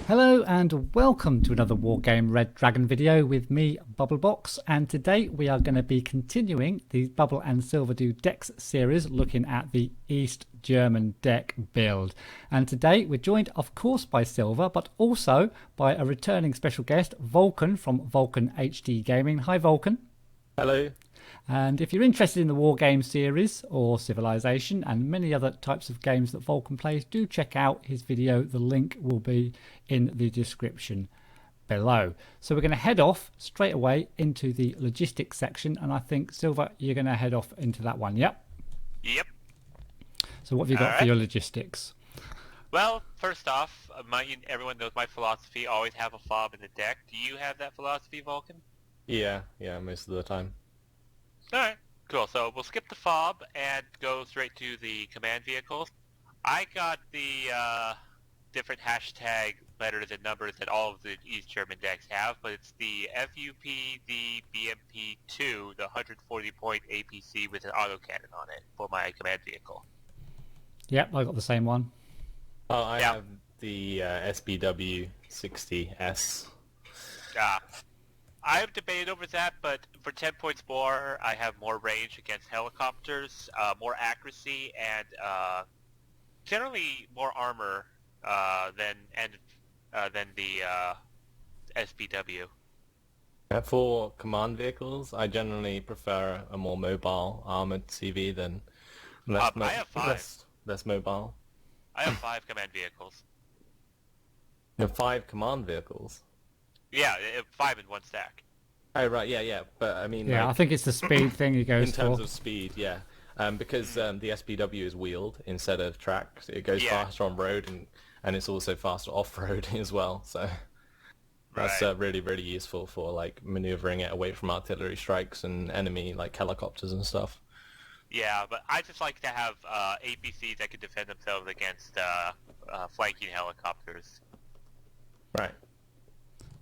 Hello and welcome to another Wargame Red Dragon video with me, Bubblebox, and today we are going to be continuing the Bubble and Silveraptor decks series looking at the East German deck build. And today we're joined of course by Silver, but also by a returning special guest, Vulcan from Vulcan HD Gaming. Hi Vulcan. Hello. And if you're interested in the Wargame series or Civilization and many other types of games that Vulcan plays, do check out his video. The link will be in the description below. So we're going to head off straight away into the logistics section, and I think Silver, you're going to head off into that one. Yep. So what have you got for your logistics? Well, first off, everyone knows my philosophy, always have a fob in the deck. Do you have that philosophy, Vulcan? Yeah, most of the time. Alright, cool. So we'll skip the fob and go straight to the command vehicles. I got the different hashtag letters and numbers that all of the East German decks have, but it's the FUP, the BMP2, the 140-point APC with an autocannon on it for my command vehicle. Yep, I got the same one. Oh, I have the SBW 60S. I've debated over that, but for 10 points more, I have more range against helicopters, more accuracy, and generally more armor than the SPW. For command vehicles, I generally prefer a more mobile armored CV than I have 5. less mobile. I have 5 command vehicles. You have 5 command vehicles? Yeah, 5 in one stack. Oh, right, yeah. But I mean... Yeah, like, I think it's the speed thing he goes in terms for. of speed, yeah. Because the SPW is wheeled instead of tracked. It goes faster on road and it's also faster off-road as well, so... That's really, really useful for like maneuvering it away from artillery strikes and enemy like helicopters and stuff. Yeah, but I just like to have APCs that can defend themselves against flanking helicopters. Right.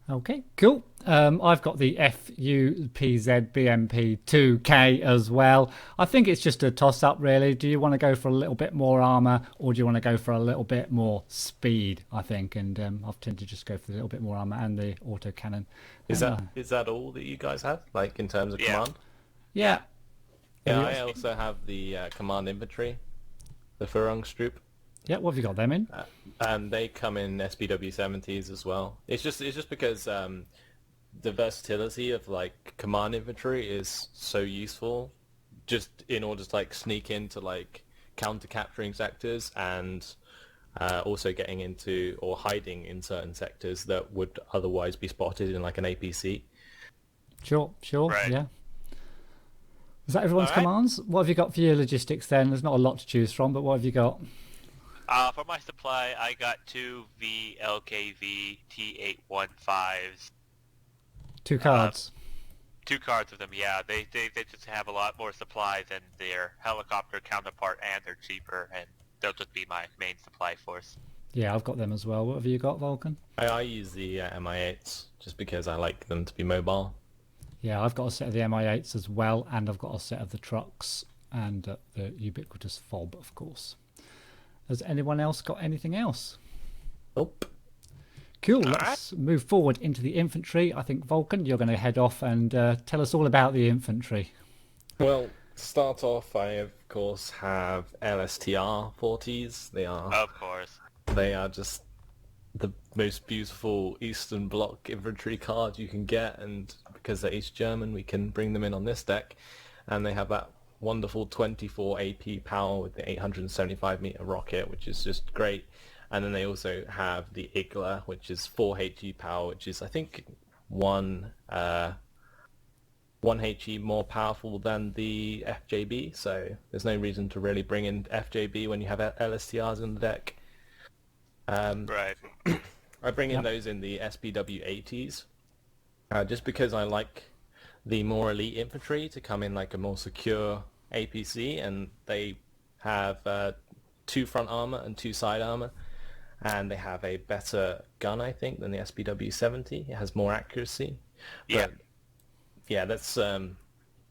Okay, cool. I've got the FUPZ-BMP-2K as well. I think it's just a toss-up, really. Do you want to go for a little bit more armor, or do you want to go for a little bit more speed? I think, and I've tended to just go for a little bit more armor and the autocannon. Is that all that you guys have, like in terms of command? Yeah. Yeah, I also have the command infantry, the Führungsstruppe. Yeah, what have you got them in? And they come in SPW 70s as well. It's just because the versatility of like command infantry is so useful, just in order to like sneak into like counter capturing sectors and also getting into or hiding in certain sectors that would otherwise be spotted in like an APC. Sure, Right. Yeah. Is that everyone's commands? What have you got for your logistics then? There's not a lot to choose from, but what have you got? For my supply, I got 2 VLKV T815s. 2 cards. 2 cards of them, yeah. They just have a lot more supply than their helicopter counterpart, and they're cheaper, and they'll just be my main supply force. Yeah, I've got them as well. What have you got, Vulcan? I use the MI8s just because I like them to be mobile. Yeah, I've got a set of the MI8s as well, and I've got a set of the trucks and the ubiquitous fob, of course. Has anyone else got anything else? Nope. Cool, let's move forward into the infantry. I think, Vulcan, you're going to head off and tell us all about the infantry. Well, to start off, I of course have LSTR 40s. Of course. They are just the most beautiful Eastern Bloc infantry card you can get, and because they're East German, we can bring them in on this deck, and they have that wonderful 24 AP power with the 875-meter rocket, which is just great. And then they also have the Igla, which is 4 HE power, which is I think one HE more powerful than the FJB. So there's no reason to really bring in FJB when you have LSTRs in the deck. Right. I bring in those in the SPW 80s, just because I like the more elite infantry to come in like a more secure APC, and they have 2 front armor and 2 side armor, and they have a better gun, I think, than the SPW 70. It has more accuracy. Yeah. But, yeah, that's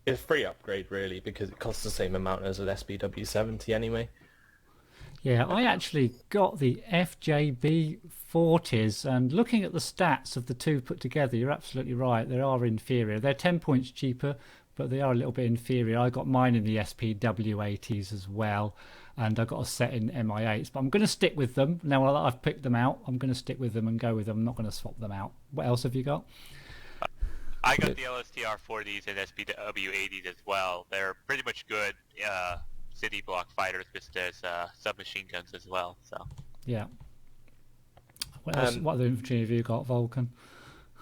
it's a free upgrade really, because it costs the same amount as an SPW 70 anyway. Yeah, I actually got the FJB 40s, and looking at the stats of the two put together, you're absolutely right. They are inferior. They're 10 points cheaper, but they are a little bit inferior. I got mine in the SPW 80s as well, and I got a set in MI8s, but I'm going to stick with them. Now that I've picked them out, I'm going to stick with them and go with them. I'm not going to swap them out. What else have you got? I got the LSTR 40s and SPW 80s as well. They're pretty much good city block fighters, because there's submachine guns as well. So Yeah. What else? What other infantry have you got, Vulcan?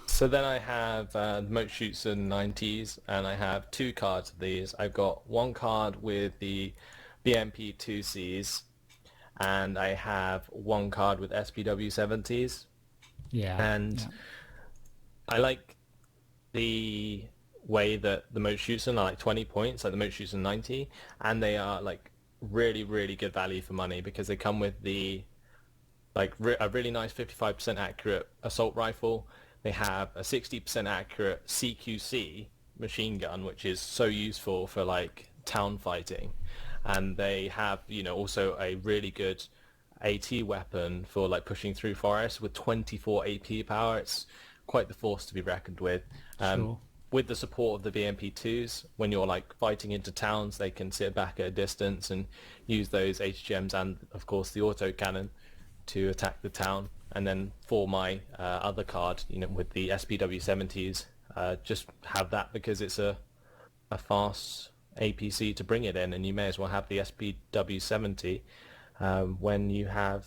So then I have the Moat Shoots in 90s, and I have two cards of these. I've got one card with the BMP 2Cs, and I have one card with SPW 70s. Yeah. And I like the way that the Moat Shoots are like 20 points, like the Moat Shoots are 90, and they are like really, really good value for money because they come with the like a really nice 55% accurate assault rifle. They have a 60% accurate CQC machine gun, which is so useful for like town fighting. And they have, also a really good AT weapon for like pushing through forests with 24 AP power. It's quite the force to be reckoned with. Sure. With the support of the BMP2s, when you're like fighting into towns, they can sit back at a distance and use those HGMs and of course the autocannon to attack the town. And then for my other card, with the SPW70s, just have that because it's a fast APC to bring it in, and you may as well have the SPW70 when you have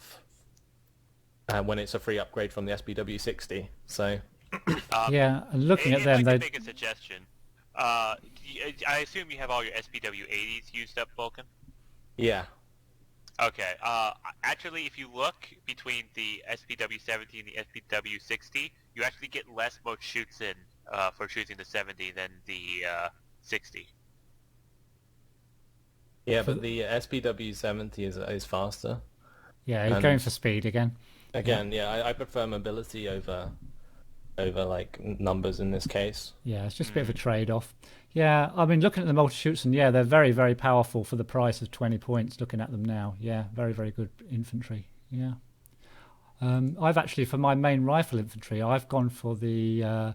when it's a free upgrade from the SPW60. So Yeah, and looking at them, I'd like they to make a suggestion. I assume you have all your SPW 80s used up, Vulcan? yeah. Okay. Actually, if you look between the SPW 70 and the SPW 60, you actually get less Moat Shoots in for choosing the 70 than the 60. Yeah, but the SPW70 is faster. yeah, you're And going for speed again. again, yeah, I prefer mobility over like numbers in this case. Yeah, it's just a bit of a trade-off. Yeah, I mean, looking at the multi-shoots, and yeah, they're very, very powerful for the price of 20 points. Looking at them now, yeah, very, very good infantry. Yeah, I've actually, for my main rifle infantry, I've gone for the. I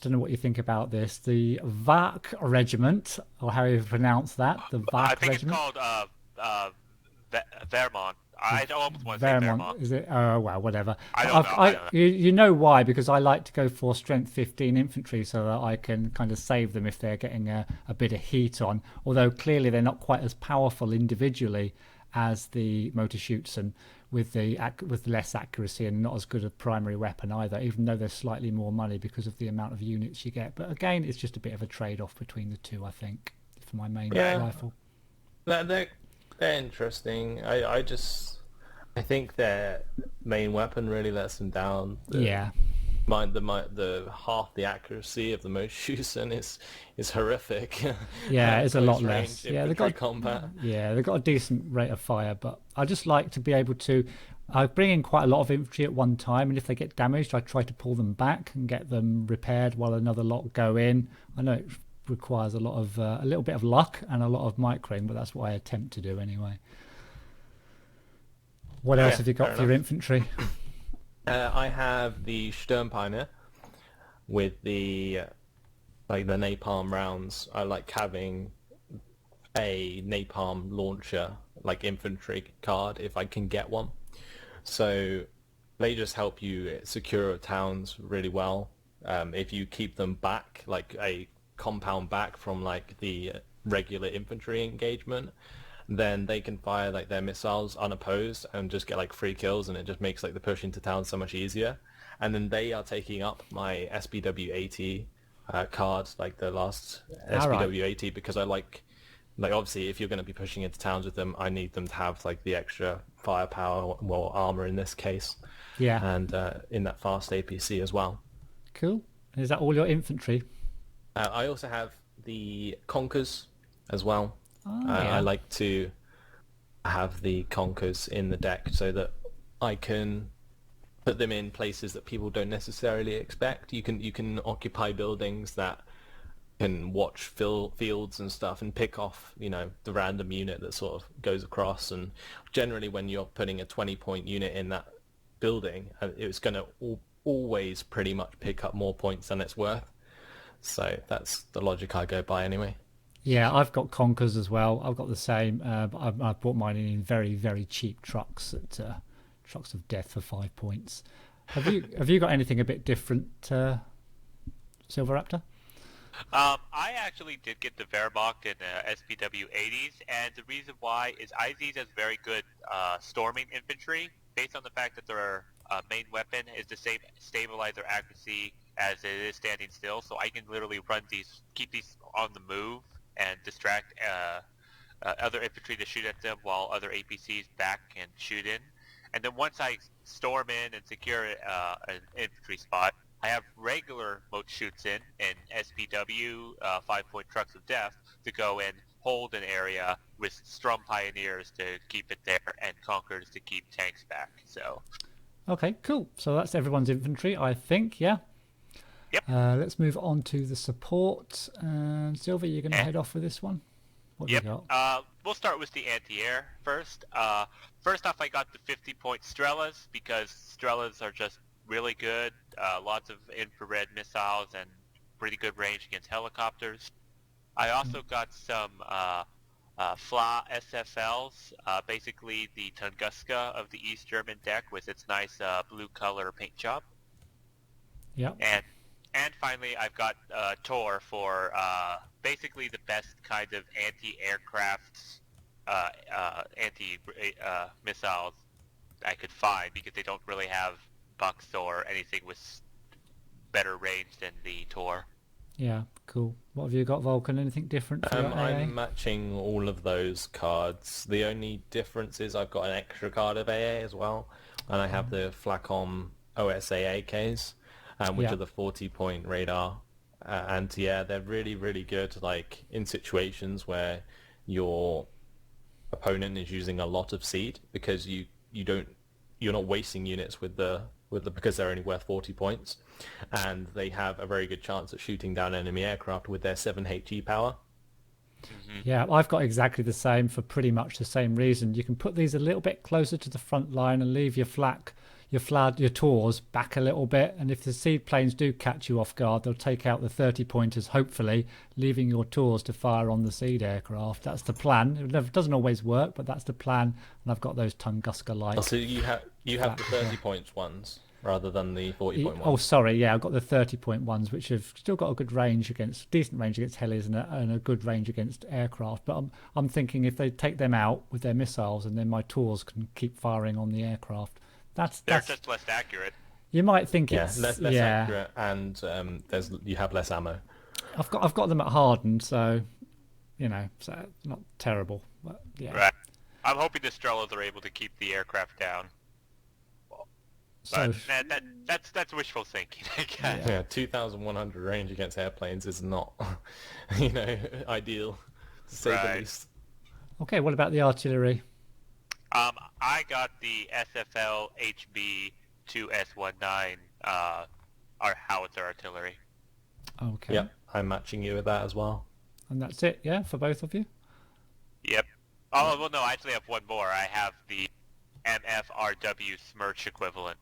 don't know what you think about this. The VAK regiment, or how you pronounce that. The I VAK think regiment. it's called Vermont. I almost want to say Vermont, Vermont. is it? Oh, well, whatever. I don't know. I don't know. You know why? Because I like to go for strength 15 infantry so that I can kind of save them if they're getting a bit of heat on. Although clearly they're not quite as powerful individually as the motor shoots, and with less accuracy and not as good a primary weapon either, even though there's slightly more money because of the amount of units you get. But again, it's just a bit of a trade-off between the two, I think, for my main rifle. They're interesting. I think their main weapon really lets them down. Yeah. The half the accuracy of the most Schusen is horrific. Yeah, it's a lot Close less. range Yeah, infantry combat. Yeah, they've got a decent rate of fire, but I just like to be able to. I bring in quite a lot of infantry at one time, and if they get damaged, I try to pull them back and get them repaired while another lot go in. I know it requires a little bit of luck and a lot of microing, but that's what I attempt to do anyway. What else have you got for your infantry? I have the Sturmpioneer with the napalm rounds. I like having a napalm launcher, like infantry card, if I can get one. So they just help you secure towns really well. If you keep them back, like a compound back from like the regular infantry engagement, then they can fire like their missiles unopposed and just get like free kills, and it just makes like the push into town so much easier. And then they are taking up my SPW80 card, like the last SPW80, because I like obviously if you're going to be pushing into towns with them, I need them to have like the extra firepower, well, armor in this case. Yeah. And in that fast APC as well. Cool. Is that all your infantry? I also have the Conkers as well. Yeah. I like to have the Conkers in the deck so that I can put them in places that people don't necessarily expect. You can occupy buildings that can watch fields and stuff and pick off, the random unit that sort of goes across. And generally, when you're putting a 20-point unit in that building, it's going to always pretty much pick up more points than it's worth. So that's the logic I go by anyway. Yeah, I've got Conkers as well. I've got the same, but I've bought mine in very, very cheap trucks at Trucks of Death for 5 points. Have you got anything a bit different, Silveraptor? I actually did get the Wehrmacht in SPW 80s, and the reason why is I see it as very good storming infantry, based on the fact that their main weapon is the same stabilizer accuracy as it is standing still, so I can literally keep these on the move, and distract other infantry to shoot at them while other APCs back can shoot in. And then once I storm in and secure an infantry spot, I have regular mode shoots in SPW 5-point Trucks of Death to go and hold an area with Strum Pioneers to keep it there and Conquerors to keep tanks back. So, okay, cool. So that's everyone's infantry, I think. Yeah. Yep. Let's move on to the support. Silver, you're going to head off with this one? What have you got? We'll start with the anti-air first. First off, I got the 50-point Strelas because Strelas are just really good. Lots of infrared missiles and pretty good range against helicopters. I also got some FLA SFLs, basically the Tunguska of the East German deck with its nice blue color paint job. Yeah. And finally, I've got Tor for basically the best kind of anti-aircraft, anti-missiles I could find, because they don't really have bucks or anything with better range than the Tor. Yeah, cool. What have you got, Vulcan? Anything different for your AA? I'm matching all of those cards. The only difference is I've got an extra card of AA as well, and I have the Flacom OSAAKs. Which are the 40-point radar anti-air. They're really, really good, like in situations where your opponent is using a lot of seed, because you're not wasting units with the because they're only worth 40 points, and they have a very good chance at shooting down enemy aircraft with their 7 HE power. Mm-hmm. Yeah, I've got exactly the same for pretty much the same reason. You can put these a little bit closer to the front line and leave your Tors back a little bit, and if the seaplanes do catch you off guard, they'll take out the 30-pointers, hopefully, leaving your Tors to fire on the seed aircraft. That's the plan. It doesn't always work, but that's the plan, and I've got those Tunguska-like. Oh, so you have the 30 points ones rather than the 40-point ones? Oh, sorry, yeah, I've got the 30-point ones, which have still got a good range decent range against helis and a good range against aircraft. But I'm thinking if they take them out with their missiles, and then my Tors can keep firing on the aircraft. They're just less accurate. You might think it's less accurate, and you have less ammo. I've got them at hardened, so so not terrible. But yeah. Right. I'm hoping the Strelas are able to keep the aircraft down. But that's wishful thinking, I guess. Yeah, 2,100 range against airplanes is not, ideal, to say the least. Okay, what about the artillery? I got the SFL HB 2S19 our howitzer artillery. Okay. Yep, I'm matching you with that as well. And that's it, yeah, for both of you? Yep. Oh, well, no, I actually have one more. I have the MFRW Smirch equivalent.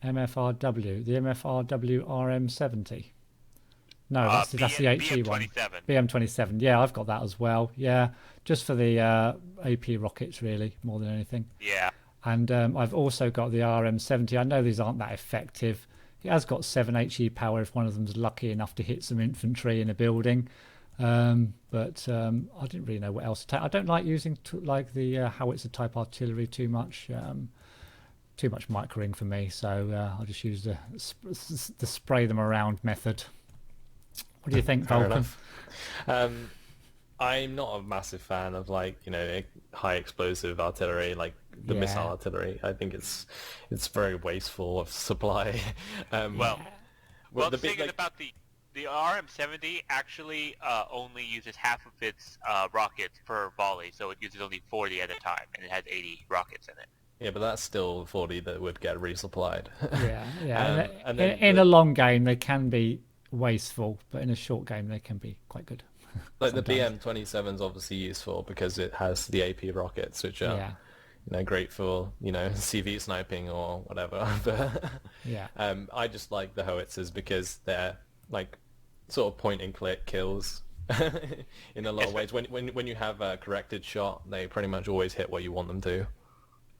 MFRW, the MFRW RM70. No, that's the HE one. BM27. Yeah, I've got that as well. Yeah, just for the AP rockets, really, more than anything. Yeah. And I've also got the RM70. I know these aren't that effective. It has got 7 HE power if one of them's lucky enough to hit some infantry in a building. But I didn't really know what else to take. I don't like using the howitzer type artillery too much. Too much microing for me, so I'll just use the spray them around method. What do you think, Vulcan? I'm not a massive fan of high explosive artillery, like the missile artillery. I think it's very wasteful of supply. Well, the thing is about the RM70 actually only uses half of its rockets per volley, so it uses only 40 at a time, and it has 80 rockets in it. Yeah, but that's still 40 that would get resupplied. Yeah. In a long game, they can be wasteful, but in a short game they can be quite good. Like the sometimes. BM-27 is obviously useful because it has the AP rockets, which are Yeah, great for CV sniping or whatever. But yeah, I just like the howitzers because they're like sort of point and click kills in a lot of ways. When you have a corrected shot, they pretty much always hit what you want them to.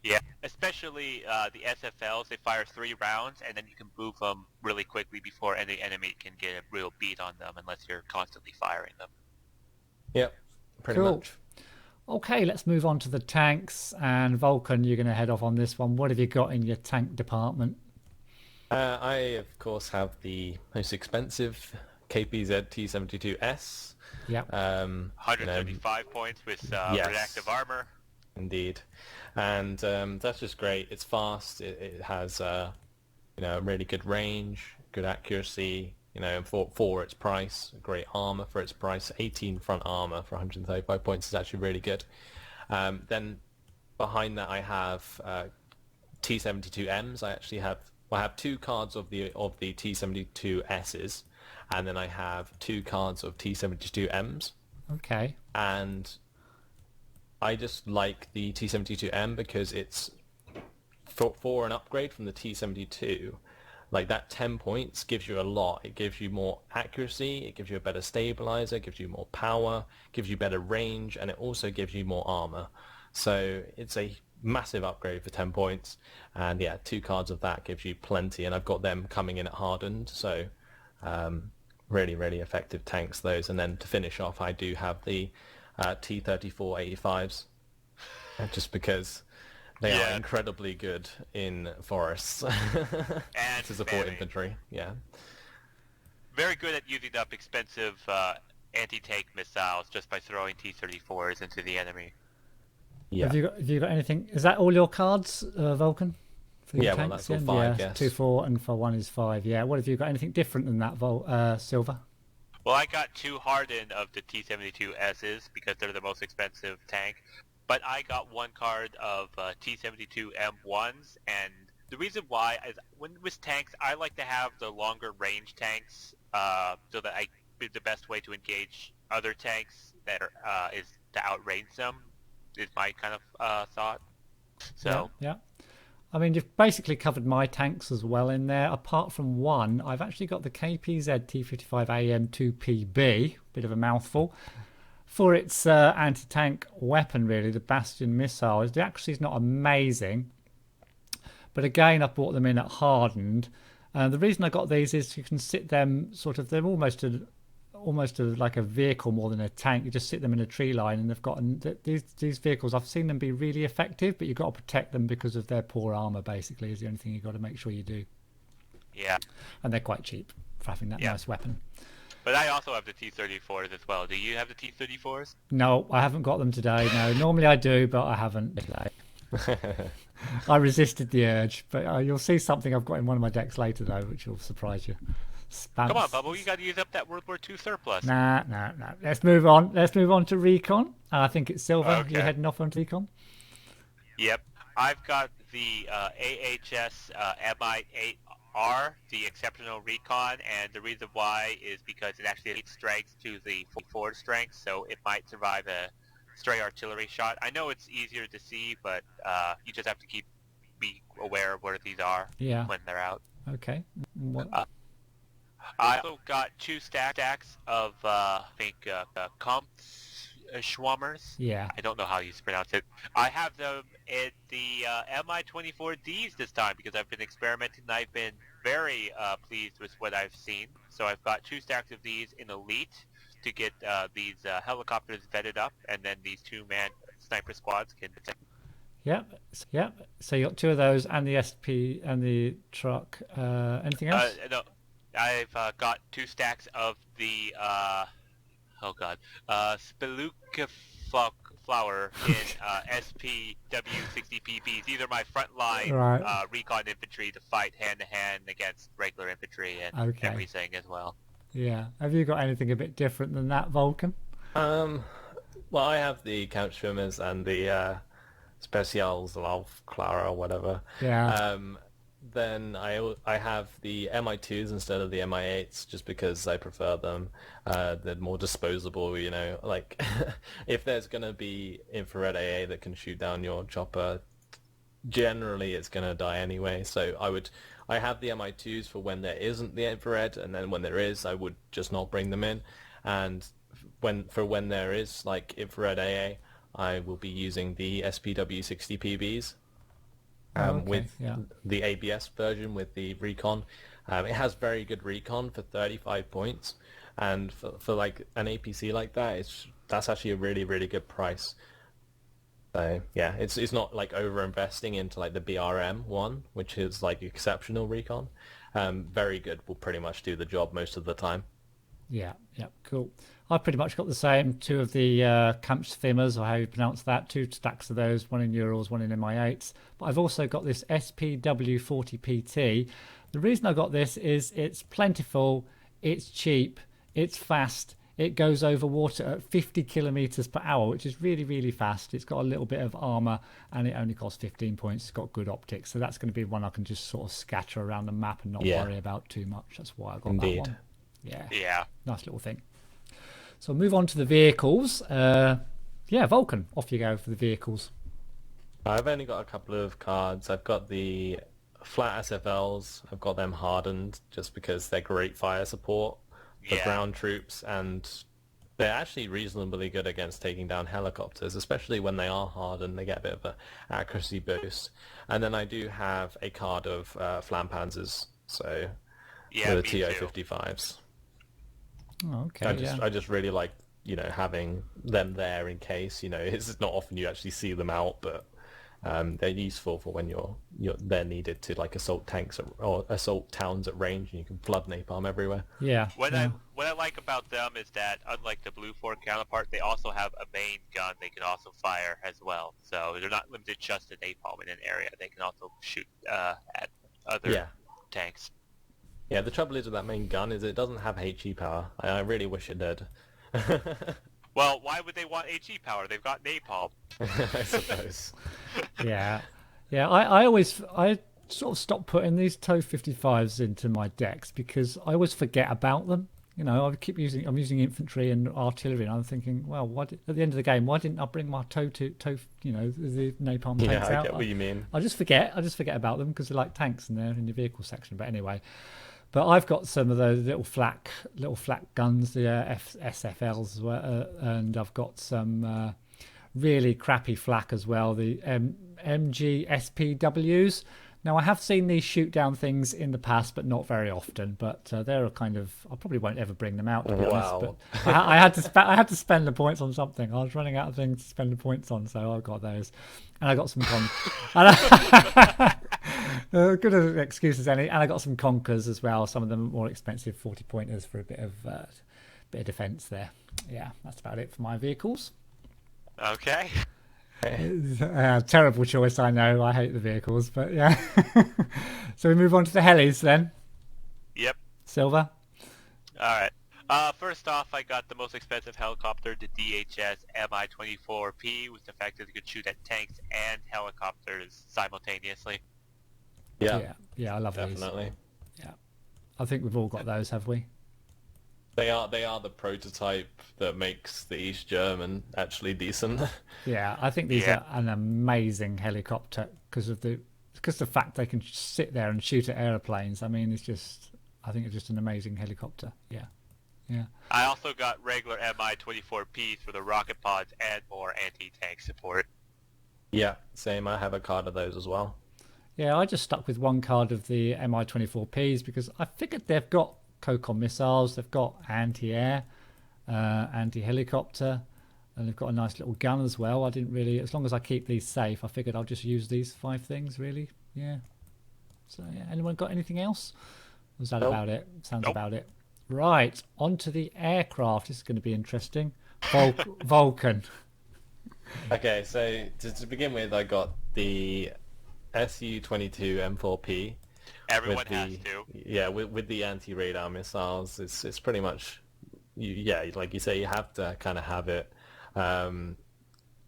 Yeah, especially the SFLs. They fire 3 rounds, and then you can move them really quickly before any enemy can get a real beat on them, unless you're constantly firing them. Yep, pretty cool. much. Okay, let's move on to the tanks. And Vulcan, you're going to head off on this one. What have you got in your tank department? I, of course, have the most expensive KPZ T-72S. Yeah. 135 points with reactive armor. Indeed. And that's just great. It's fast. It has, really good range, good accuracy, for its price. Great armor for its price. 18 front armor for 135 points is actually really good. Then behind that I have T-72Ms. I have 2 cards of the T-72Ss, and then I have 2 cards of T-72Ms. Okay. And I just like the T-72M because it's for an upgrade from the T-72. Like that 10 points gives you a lot. It gives you more accuracy, it gives you a better stabilizer, it gives you more power, gives you better range, and it also gives you more armor. So it's a massive upgrade for 10 points. And yeah, 2 cards of that gives you plenty, and I've got them coming in at hardened. So really, really effective tanks, those. And then to finish off, I do have the T-34-85s, just because they are incredibly good in forests and to support infantry. Yeah, very good at using up expensive anti-tank missiles just by throwing T-34s into the enemy. yeah. Have you got anything? Is that all your cards, Vulcan? For your Yeah, well, tanks that's all then? 5, Yeah, yes. 2, 4, and for 1 is 5. Yeah. What have you got? Anything different than that, Silver? Well, I got 2 hardened of the T-72Ss because they're the most expensive tank, but I got 1 card of T-72M1s, and the reason why is with tanks, I like to have the longer range tanks so that the best way to engage other tanks that is to outrange them, is my kind of thought. So Yeah. I mean, you've basically covered my tanks as well in there. Apart from 1, I've actually got the KPZ T55AM2PB, bit of a mouthful, for its anti-tank weapon, really, the Bastion missile. The accuracy is not amazing, but again, I bought them in at hardened. The reason I got these is you can sit them they're almost like a vehicle more than a tank. You just sit them in a tree line, and they've got these vehicles. I've seen them be really effective, but you've got to protect them because of their poor armor. Basically, is the only thing you've got to make sure you do. yeah, And they're quite cheap for having that nice weapon. but I also have the T-34s as well. Do you have the T-34s? No, I haven't got them today. No, normally I do, but I haven't today. I resisted the urge, but you'll see something I've got in one of my decks later, though, which will surprise you. Come on, Bubble, you got to use up that World War II surplus. Nah. Let's move on. Let's move on to recon. I think it's Silver. Okay. You're heading off onto recon. Yep. I've got the AHS MI8R, the exceptional recon, and the reason why is because it actually has strength to the forward strength, so it might survive a stray artillery shot. I know it's easier to see, but you just have to be aware of where these are when they're out. Okay. What? I also got 2 stacks of, Schwammers. Yeah. I don't know how you pronounce it. I have them in the MI-24Ds this time because I've been experimenting and I've been very pleased with what I've seen. So I've got 2 stacks of these in Elite to get these helicopters vetted up, and then these 2-man sniper squads can detect. Yep. So you got 2 of those and the SP and the truck. Anything else? No, I've got 2 stacks of the Spelunka flower in SPW60PBs. These are my frontline recon infantry to fight hand-to-hand against regular infantry and everything as well. Yeah. Have you got anything a bit different than that, Vulcan? Well, I have the couch swimmers and the Specials Lauf Clara or whatever. Yeah. then I have the MI2s instead of the MI8s just because I prefer them. They're more disposable, you know. Like if there's gonna be infrared AA that can shoot down your chopper, generally it's gonna die anyway. So I have the MI2s for when there isn't the infrared, and then when there is, I would just not bring them in. And when there is like infrared AA, I will be using the SPW60 PBs. With the ABS version with the recon. It has very good recon for 35 points, and for like an APC like that, that's actually a really, really good price. So yeah, it's not like over investing into like the BRM one, which is like exceptional recon. Very good, will pretty much do the job most of the time. Yeah, cool. I've pretty much got the same, two of the Kampfschiffers, or how you pronounce that, two stacks of those, one in Urals, one in MI8s. But I've also got this SPW40PT. The reason I got this is it's plentiful, it's cheap, it's fast, it goes over water at 50 kilometers per hour, which is really, really fast. It's got a little bit of armor, and it only costs 15 points. It's got good optics, so that's going to be one I can just sort of scatter around the map and not worry about too much. That's why I got that one. Yeah, nice little thing. So move on to the vehicles. Vulcan, off you go for the vehicles. I've only got a couple of cards. I've got the flat SFLs. I've got them hardened just because they're great fire support for ground troops, and they're actually reasonably good against taking down helicopters, especially when they are hardened. They get a bit of an accuracy boost. And then I do have a card of Flampanzers, so for the TO-55s. Oh, okay. I just really like, you know, having them there in case, you know, it's not often you actually see them out, but they're useful for when they're needed to like assault tanks or assault towns at range, and you can flood napalm everywhere. What I like about them is that unlike the Blue 4 counterpart, they also have a main gun they can also fire as well. So they're not limited just to napalm in an area. They can also shoot at other tanks. Yeah, the trouble is with that main gun is it doesn't have HE power. I really wish it did. Well, why would they want HE power? They've got napalm. I suppose. I sort of stopped putting these TOW-55s into my decks because I always forget about them. You know, I'm using infantry and artillery, and I'm thinking, well, at the end of the game, why didn't I bring my the napalm tanks out? Yeah, I get what you mean. I just forget about them because they're like tanks and they're in the vehicle section. But anyway. But I've got some of those little flak guns, the SFLs as well, and I've got some really crappy flak as well, the MG SPWs. Now I have seen these shoot down things in the past, but not very often. But they're a kind of, I probably won't ever bring them out to be honest. But I had to spend the points on something. I was running out of things to spend the points on, so I got those, and I got some good an excuse as any, and I got some Conkers as well. Some of them more expensive 40 pointers for a bit of defense there. Yeah, that's about it for my vehicles. Okay. Terrible choice, I know. I hate the vehicles, but yeah. So we move on to the helis then. Yep. Silver. All right. First off, I got the most expensive helicopter, the DHS Mi-24P, with the fact that it could shoot at tanks and helicopters simultaneously. Yeah, I love these. Definitely. Yeah, I think we've all got those, have we? They are the prototype that makes the East German actually decent. Yeah, I think these are an amazing helicopter because of the fact they can sit there and shoot at airplanes. I mean, I think it's just an amazing helicopter. Yeah. I also got regular Mi-24Ps for the rocket pods and more anti-tank support. Yeah, same. I have a card of those as well. Yeah, I just stuck with one card of the Mi-24Ps because I figured they've got COCOM missiles, they've got anti-air, anti-helicopter, and they've got a nice little gun as well. I didn't really, as long as I keep these safe, I figured I'll just use these 5 things really. Yeah. So yeah, anyone got anything else? Was that about it? Sounds about it. Right, on to the aircraft. This is going to be interesting. Vulcan. Okay, so to begin with, I got the Su-22 M4P. Everyone has to. Yeah, with the anti-radar missiles, it's pretty much, like you say, you have to kind of have it. 30%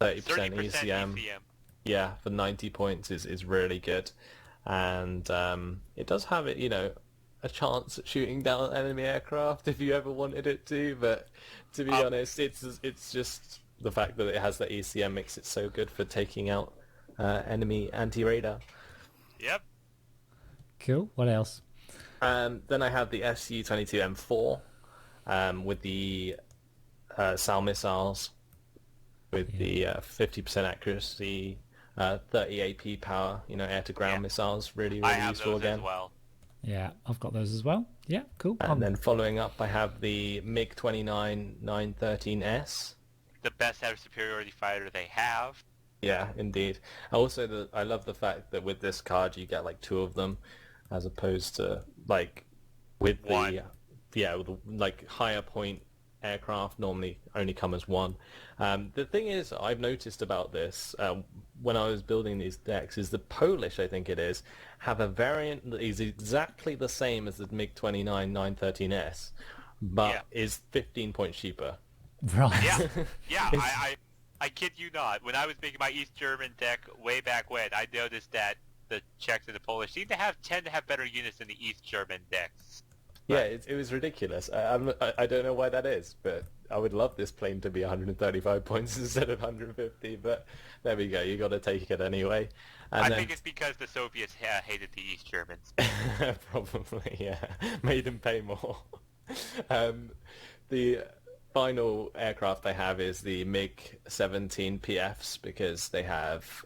ECM. Yeah, for 90 points is really good. and it does have it, a chance at shooting down enemy aircraft if you ever wanted it to. But to be honest, it's just the fact that it has that ECM makes it so good for taking out enemy anti-radar. Yep. Cool. What else? Then I have the Su-22M4 with the SAL missiles with the 50% accuracy, 30 AP power, air-to-ground missiles, really, I really have useful those again. as well. Yeah, I've got those as well. Yeah, cool. And then following up, I have the MiG-29 913S. The best air superiority fighter they have. Yeah, indeed. Also, I love the fact that with this card you get like 2 of them, as opposed to like with One. like higher point aircraft normally only come as 1. The thing is, I've noticed about this when I was building these decks is the Polish, I think it is, have a variant that is exactly the same as the MiG-29 913S, but is 15 points cheaper. Right. Yeah, yeah. I kid you not. When I was making my East German deck way back when, I noticed that the Czechs and the Polish tend to have better units than the East German decks. Yeah, it was ridiculous. I don't know why that is, but I would love this plane to be 135 points instead of 150. But there we go. You got to take it anyway. And I think it's because the Soviets hated the East Germans. Probably, yeah, made them pay more. The final aircraft I have is the MiG-17 PFs because they have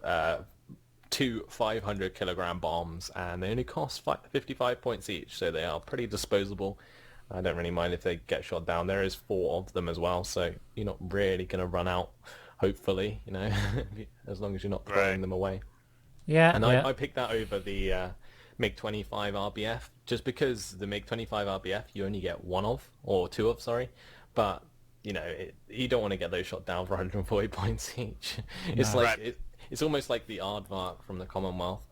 2 500-kilogram bombs, and they only cost 55 points each, so they are pretty disposable. I don't really mind if they get shot down. There is 4 of them as well, so you're not really going to run out, hopefully, as long as you're not throwing them away. Yeah, and yeah. I picked that over the MiG-25 RBF, just because the MiG-25 RBF you only get 1 of, or 2 of, sorry, but you don't want to get those shot down for 140 points each. It's like it's almost like the Aardvark from the Commonwealth.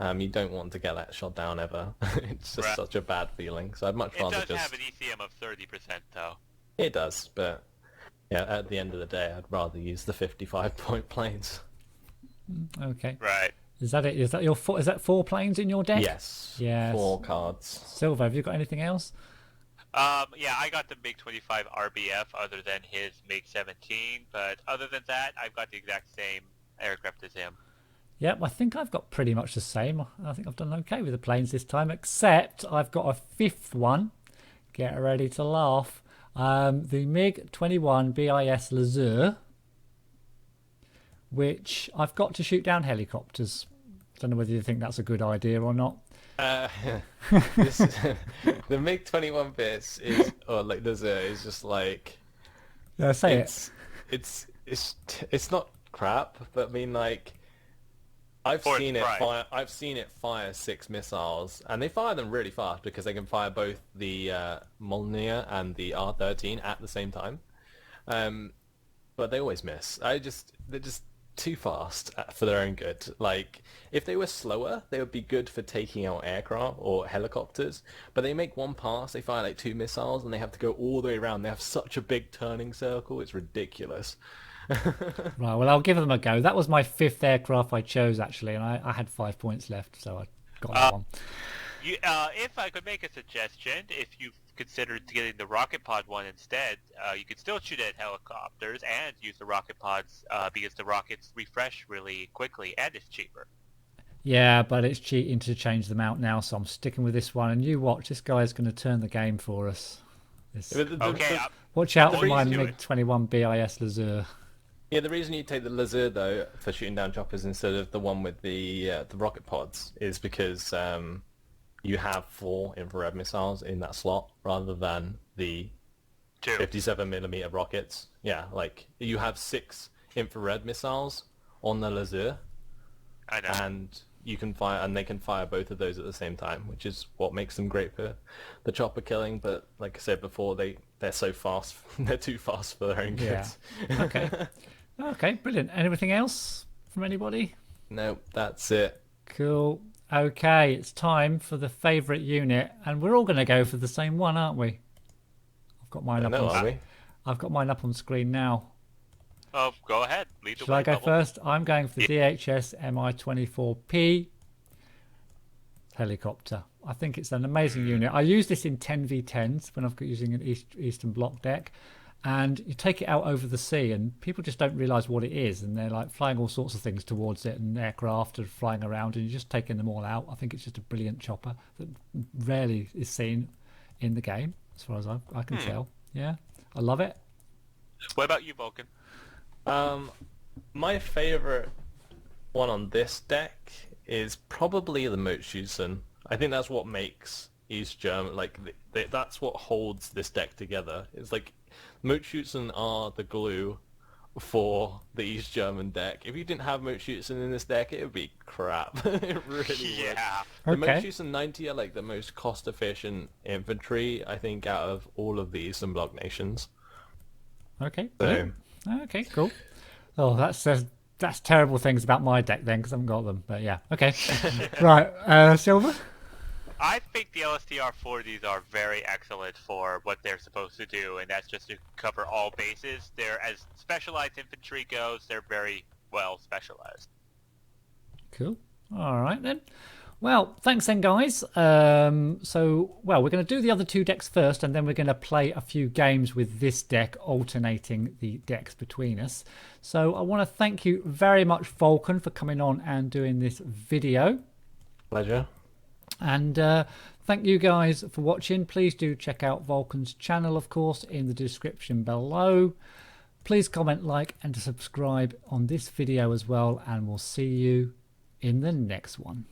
You don't want to get that shot down ever. It's just such a bad feeling. So I'd much rather It does have an ECM of 30%, though. It does, but yeah, at the end of the day, I'd rather use the 55-point planes. Okay. Right. Is that it? Is that 4 planes in your deck? Yes. Yes. 4 cards. Silver, have you got anything else? Yeah, I got the MiG-25 RBF other than his MiG-17, but other than that, I've got the exact same aircraft as him. Yep, I think I've got pretty much the same. I think I've done okay with the planes this time, except I've got a 5th one. Get ready to laugh. The MiG-21 BIS Lazur, which I've got to shoot down helicopters. Don't know whether you think that's a good idea or not. This is, the MiG-21 bits is, or like Lazur is just like, Yeah, say it's not crap, but I mean like, I've seen it fire 6 missiles, and they fire them really fast because they can fire both the Molniya and the R-13 at the same time. But they always miss. They're just too fast for their own good. Like, if they were slower, they would be good for taking out aircraft or helicopters. But they make 1 pass, they fire like 2 missiles, and they have to go all the way around. They have such a big turning circle. It's ridiculous. Right, well, I'll give them a go. That was my 5th aircraft I chose, actually, and I had 5 points left, so I got that one. If I could make a suggestion, if you've considered getting the rocket pod one instead, you could still shoot at helicopters and use the rocket pods because the rockets refresh really quickly and it's cheaper. Yeah, but it's cheating to change them out now, so I'm sticking with this one. And you watch, this guy's going to turn the game for us. Watch out for my MiG-21 BIS Lazur. Yeah, the reason you take the Lazur, though, for shooting down choppers instead of the one with the rocket pods is because you have 4 infrared missiles in that slot rather than the 57mm rockets. Yeah, like, you have 6 infrared missiles on the Lazur. I know. And you can fire, and they can fire both of those at the same time, which is what makes them great for the chopper killing. But like I said before, they're so fast, they're too fast for their own good. Yeah. Okay, brilliant. Anything else from anybody? No, that's it. Cool. Okay, it's time for the favourite unit, and we're all going to go for the same one, aren't we? I've got mine I've got mine up on screen now. Oh, go ahead. Lead the way. Shall I go first? I'm going for the DHS MI-24P. helicopter. I think it's an amazing unit. I use this in 10v10s when I'm using an Eastern Bloc deck, and you take it out over the sea and people just don't realise what it is, and they're like flying all sorts of things towards it, and aircraft are flying around, and you're just taking them all out. I think it's just a brilliant chopper that rarely is seen in the game as far as I can tell. Yeah, I love it. What about you, Vulcan? My favourite one on this deck is probably the Mutschützen. I think that's what makes East German, like, that's what holds this deck together. It's like, Mutschützen are the glue for the East German deck. If you didn't have Mutschützen in this deck, it would be crap. It really would. The Mutschützen 90 are like the most cost-efficient infantry, I think, out of all of the Eastern Bloc nations. Okay. So, okay, cool. Oh, that's terrible things about my deck then, because I haven't got them. But yeah, okay. Right, Silver? I think the LSTR 40s are very excellent for what they're supposed to do, and that's just to cover all bases. They're, as specialized infantry goes, they're very well specialized. Cool. All right then. Well, thanks then, guys. We're going to do the other two decks first, and then we're going to play a few games with this deck, alternating the decks between us. So I want to thank you very much, Vulcan, for coming on and doing this video. Pleasure. And thank you guys for watching. Please do check out Vulcan's channel, of course, in the description below. Please comment, like, and subscribe on this video as well, and we'll see you in the next one.